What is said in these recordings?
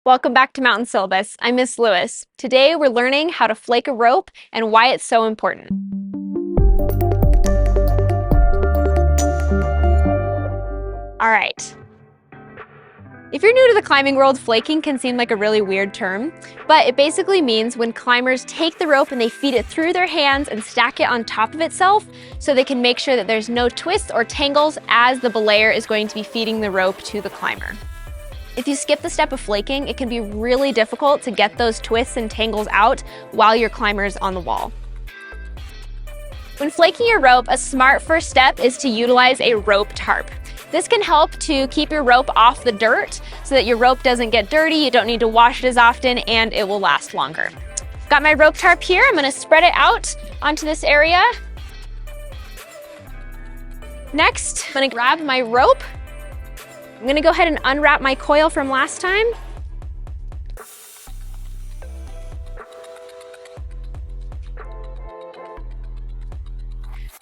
Welcome back to Mountain Syllabus. I'm Miss Lewis. Today we're learning how to flake a rope and why it's so important. All right. If you're new to the climbing world, flaking can seem like a really weird term, but it basically means when climbers take the rope and they feed it through their hands and stack it on top of itself so they can make sure that there's no twists or tangles as the belayer is going to be feeding the rope to the climber. If you skip the step of flaking, it can be really difficult to get those twists and tangles out while your climber is on the wall. When flaking your rope, a smart first step is to utilize a rope tarp. This can help to keep your rope off the dirt so that your rope doesn't get dirty, you don't need to wash it as often, and it will last longer. I've got my rope tarp here. I'm gonna spread it out onto this area. Next, I'm gonna grab my rope. I'm gonna go ahead and unwrap my coil from last time.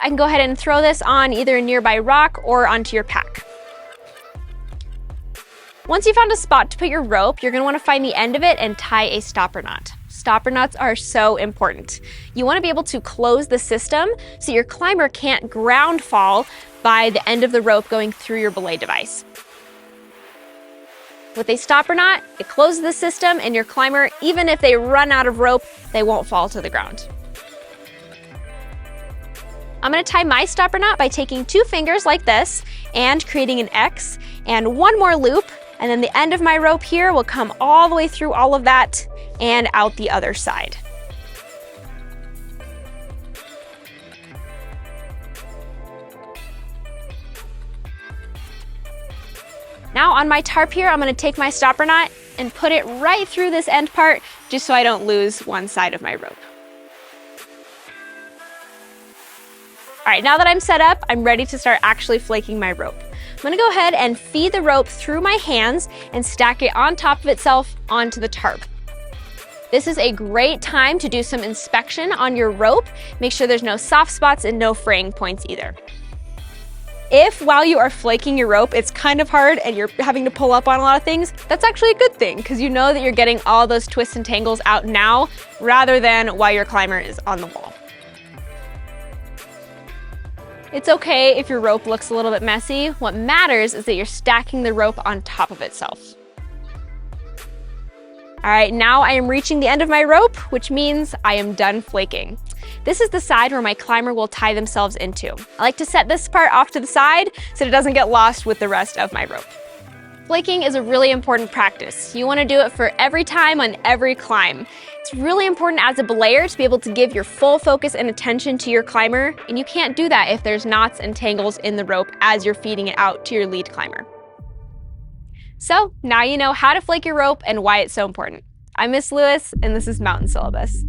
I can go ahead and throw this on either a nearby rock or onto your pack. Once you found a spot to put your rope, you're gonna wanna find the end of it and tie a stopper knot. Stopper knots are so important. You wanna be able to close the system so your climber can't ground fall by the end of the rope going through your belay device. With a stopper knot, it closes the system and your climber, even if they run out of rope, they won't fall to the ground. I'm gonna tie my stopper knot by taking two fingers like this and creating an X and one more loop, and then the end of my rope here will come all the way through all of that and out the other side. Now on my tarp here, I'm gonna take my stopper knot and put it right through this end part just so I don't lose one side of my rope. All right, now that I'm set up, I'm ready to start actually flaking my rope. I'm gonna go ahead and feed the rope through my hands and stack it on top of itself onto the tarp. This is a great time to do some inspection on your rope. Make sure there's no soft spots and no fraying points either. If while you are flaking your rope, it's kind of hard and you're having to pull up on a lot of things, that's actually a good thing because you know that you're getting all those twists and tangles out now rather than while your climber is on the wall. It's okay if your rope looks a little bit messy. What matters is that you're stacking the rope on top of itself. All right, now I am reaching the end of my rope, which means I am done flaking. This is the side where my climber will tie themselves into. I like to set this part off to the side so it doesn't get lost with the rest of my rope. Flaking is a really important practice. You want to do it for every time on every climb. It's really important as a belayer to be able to give your full focus and attention to your climber, and you can't do that if there's knots and tangles in the rope as you're feeding it out to your lead climber. So now you know how to flake your rope and why it's so important. I'm Miss Lewis, and this is Mountain Syllabus.